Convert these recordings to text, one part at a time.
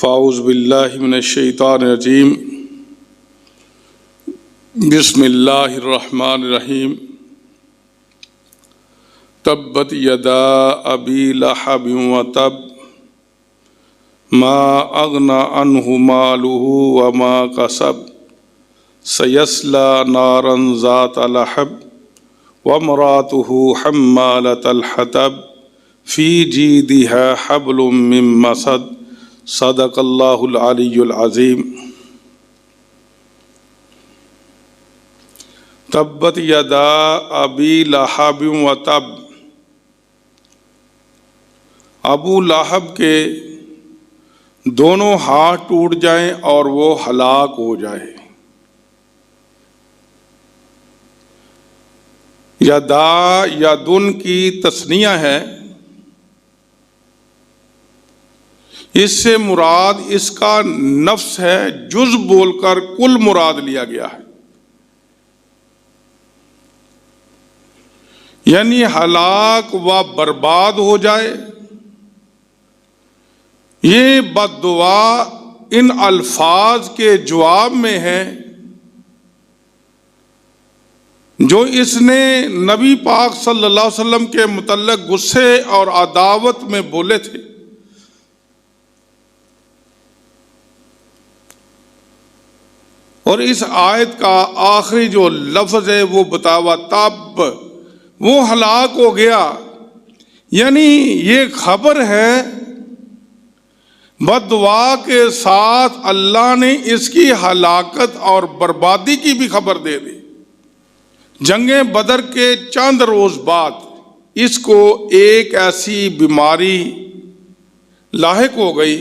फ़ाऊज़ु बिल्लाहि मिनश्शैतानिर्रजीम बिस्मिल्लाहिर्रहमानिर्रहीम। तब्बत यदा अबी लहबिन व तब मा अगना अन्हु मालुहु व मा कसब सयस्ला नारन ज़ात लहब व इम्राअतुहु हम्मालतल हतब फ़ी जीदिहा हब्लुम मिन मसद। सदक़ल्लाहुल अलियुल अज़ीम। तब्बत यदा अबी लहबिन व तब, अबू लहब के दोनों हाथ टूट जाएं और वो हलाक हो जाए। यदा यदुन की तस्निया है, इससे मुराद इसका नफ्स है, जुज़ बोलकर कुल मुराद लिया गया है। यानी हलाक व बर्बाद हो जाए। ये बद्दुआ इन अल्फाज के जवाब में है जो इसने नबी पाक सल्लल्लाहु अलैहि वसल्लम के मुतल्लिक़ गुस्से और अदावत में बोले थे। और इस आयत का आखिरी जो लफ्ज़ है वो बतावा तब, वो हलाक हो गया। यानी ये खबर है, बद्दुआ के साथ अल्लाह ने इसकी हलाकत और बर्बादी की भी खबर दे दी। जंगे बदर के चंद रोज बाद इसको एक ऐसी बीमारी लाहिक हो गई,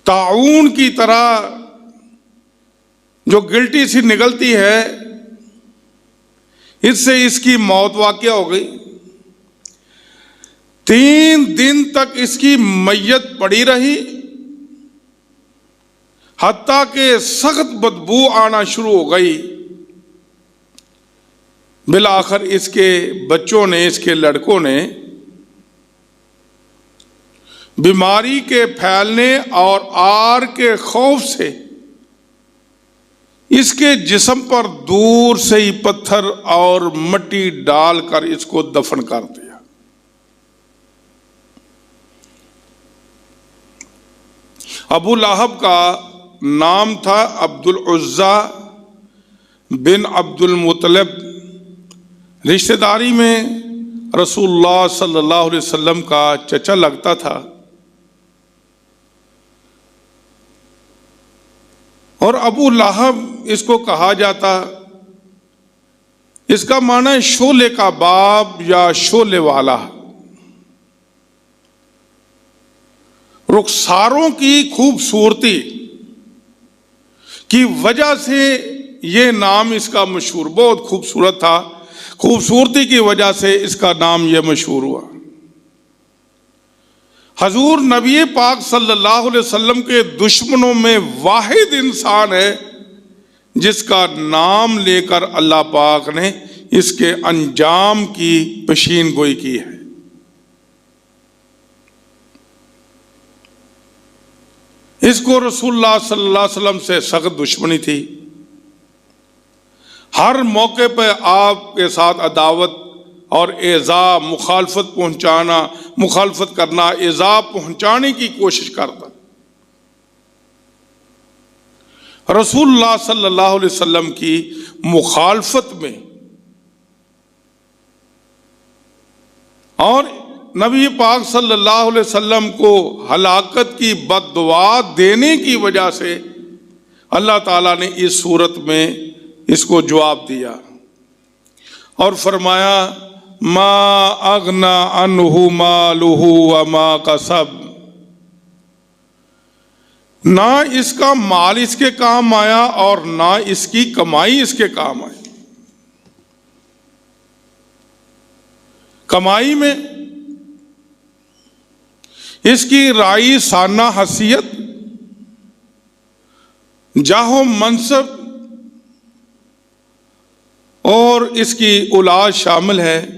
ताऊन की तरह जो गिल्टी सी निकलती है, इससे इसकी मौत वाक़या हो गई। 3 दिन तक इसकी मैयत पड़ी रही, हत्ता के सख्त बदबू आना शुरू हो गई। बिलाखिर इसके बच्चों ने, इसके लड़कों ने बीमारी के फैलने और आर के खौफ से इसके जिस्म पर दूर से ही पत्थर और मिट्टी डालकर इसको दफन कर दिया। अबू लहब का नाम था अब्दुल उज़्ज़ा बिन अब्दुल मुत्तलिब। रिश्तेदारी में रसूलुल्लाह सल्लल्लाहु अलैहि वसल्लम का चचा लगता था। और अबू लहब इसको कहा जाता, इसका माना है शोले का बाप या शोले वाला। रुखसारों की खूबसूरती की वजह से ये नाम इसका मशहूर, बहुत खूबसूरत था, खूबसूरती की वजह से इसका नाम ये मशहूर हुआ। हजूर नबी पाक सल्लल्लाहु अलैहि वसल्लम के दुश्मनों में वाहिद इंसान है जिसका नाम लेकर अल्लाह पाक ने इसके अंजाम की पेशीन गोई की है। इसको रसूलुल्लाह सल्लल्लाहु अलैहि वसल्लम से सख्त दुश्मनी थी। हर मौके पर आपके साथ अदावत और एज़ा, मुखालफत पहुंचाना, मुखालफत करना, एज़ा पहुंचाने की कोशिश करता। रसूलुल्लाह सल्लल्लाहु अलैहि वसल्लम की मुखालफत में और नबी पाक सल्लल्लाहु अलैहि वसल्लम को हलाकत की बद्दुआ देने की वजह से अल्लाह ताला ने इस सूरत में इसको जवाब दिया और फरमाया मा अगना अन्हु मालुहु व मा कसब। ना इसका माल इसके काम आया और ना इसकी कमाई इसके काम आई। कमाई में इसकी राई साना हसीयत, जाहो मनसब और इसकी औलाद शामिल है।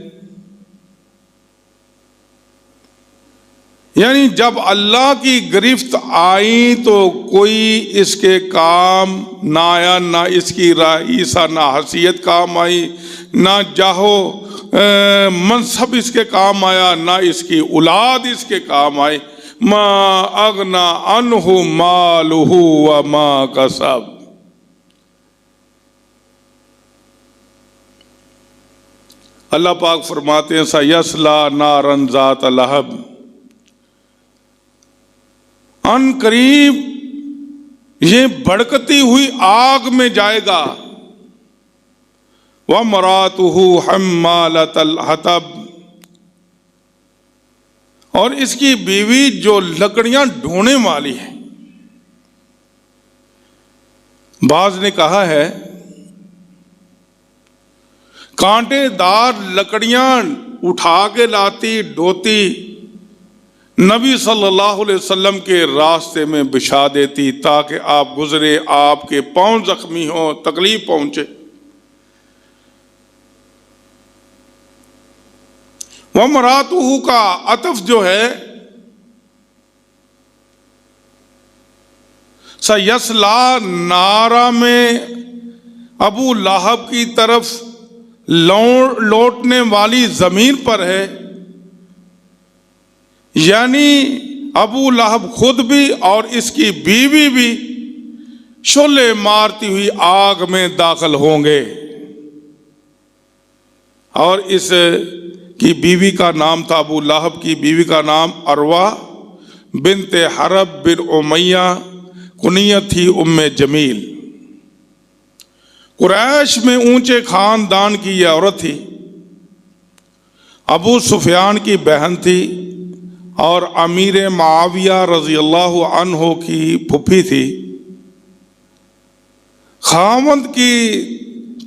यानी जब अल्लाह की गिरफ्त आई तो कोई इसके काम ना आया, ना इसकी रईसा ना हसीयत काम आई, ना जाहो मनसब इसके काम आया, ना इसकी औलाद इसके काम आई। मा अगना अनहु मालुहु व मा कसब। अल्लाह पाक फरमाते हैं सयस्ला नारन ज़ात लहब, अन करीब ये भड़कती हुई आग में जाएगा। व मरातुहु हम्मालतल हतब, और इसकी बीवी जो लकड़ियां ढोने वाली है। बाज ने कहा है कांटेदार लकड़ियां उठा के लाती, ढोती, नबी सल्लल्लाहु अलैहि वसल्लम के रास्ते में बिछा देती ताकि आप गुजरे, आपके पांव जख्मी हो, तकलीफ पहुंचे। वमरातुहु का अतफ जो है सयस्ला नारा में अबू लहब की तरफ लौटने वाली जमीन पर है, यानी अबू लहब खुद भी और इसकी बीवी भी शोले मारती हुई आग में दाखिल होंगे। और इस की बीवी का नाम था, अबू लहब की बीवी का नाम अरवा बिनते हरब बिन उमैया, कुनियत थी उम्मे जमील। कुरैश में ऊंचे खानदान की यह औरत थी, अबू सुफियान की बहन थी और अमीर मुआविया रजी अल्लाह अन्हो की फूफी थी। खामद की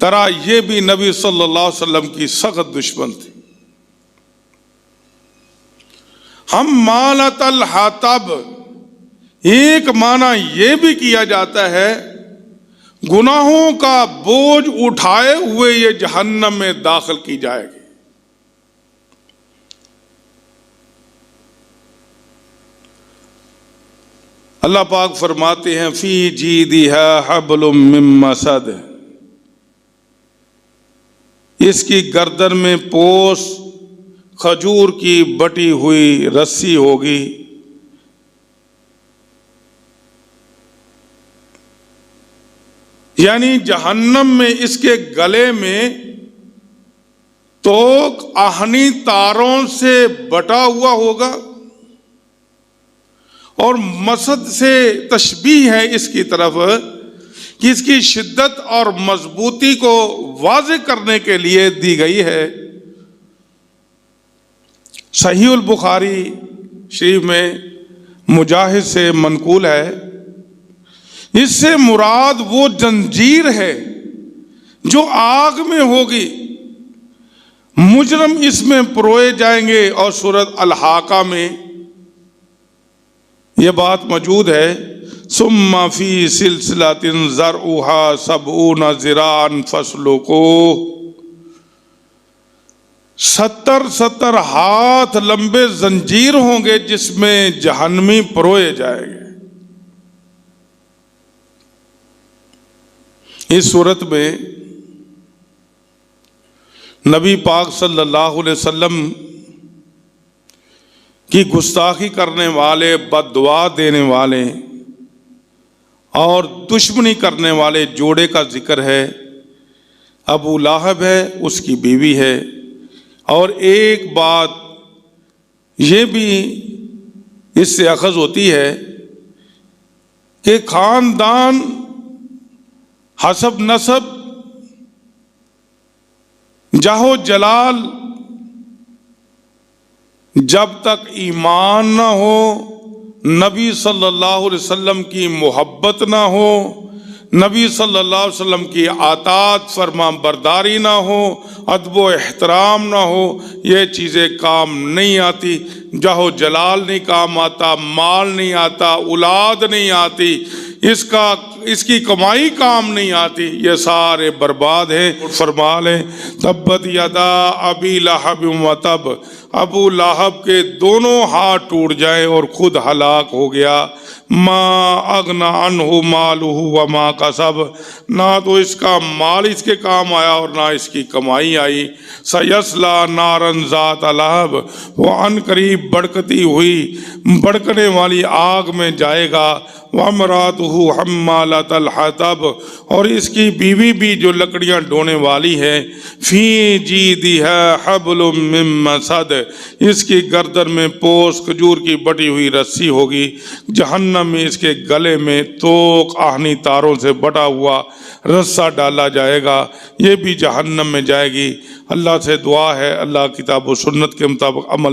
तरह ये भी नबी सल्लल्लाहु अलैहि वसल्लम की सख्त दुश्मन थी। हम मालतल हतब, एक माना यह भी किया जाता है गुनाहों का बोझ उठाए हुए ये जहन्नम में दाखिल की जाएगी। अल्लाह पाक फरमाते हैं फी जीदिहा हब्लुम मिन मसद, इसकी गर्दन में पोस खजूर की बटी हुई रस्सी होगी। यानी जहन्नम में इसके गले में तो आहनी तारों से बटा हुआ होगा और मसद से तशबीह है इसकी तरफ कि इसकी शिद्दत और मजबूती को वाज़े करने के लिए दी गई है। सहीहुल बुखारी शरीफ में मुजाहिद से मनकूल है, इससे मुराद वो जंजीर है जो आग में होगी, मुजरम इसमें परोए जाएंगे। और सूरत अल-हाका में यह बात मौजूद है सुम्मा फी सिलसिलातिन ज़रउहा सबऊना ज़िराअन फस्लुकू, 70 हाथ लंबे जंजीर होंगे जिसमें जहन्नमी परोए जाएंगे। इस सूरत में नबी पाक सल्लल्लाहु अलैहि वसल्लम की गुस्ताखी करने वाले, बद्दुआ देने वाले और दुश्मनी करने वाले जोड़े का जिक्र है। अबू लहब है, उसकी बीवी है। और एक बात ये भी इससे अखज़ होती है कि खानदान हसब नसब जाहो जलाल जब तक ईमान ना हो, नबी सल्लल्लाहु अलैहि वसल्लम की मोहब्बत ना हो, नबी सल्लल्लाहु अलैहि वसल्लम की आतात फरमा बरदारी ना हो, अदब एहतराम ना हो, ये चीज़ें काम नहीं आती। जाहो जलाल नहीं काम आता, माल नहीं आता, औलाद नहीं आती, इसकी कमाई काम नहीं आती, ये सारे बर्बाद हैं। फरमा लें तब्बत यदा अबी लहब व तब, अबू लाहब के दोनों हाथ टूट जाएं और खुद हलाक हो गया। मा अगना अनहु मालुहु व मा कसब, ना तो इसका माल इसके काम आया और ना इसकी कमाई आई। सयस्ला नारन ज़ात लहब, वो अन करीब भड़कती हुई भड़कने वाली आग में जाएगा। वमरातुहु हम्मालतल हतब, और इसकी बीवी भी जो लकड़ियां ढोने वाली है। फी जीदिहा हब्लुम मिन मसद, इसकी गर्दन में पोस खजूर की बटी हुई रस्सी होगी। जहन्नम में इसके गले में तोक आहनी तारों से बटा हुआ रस्सा डाला जाएगा, ये भी जहन्नम में जाएगी। अल्लाह से दुआ है अल्लाह किताब व सुन्नत के मुताबिक अमल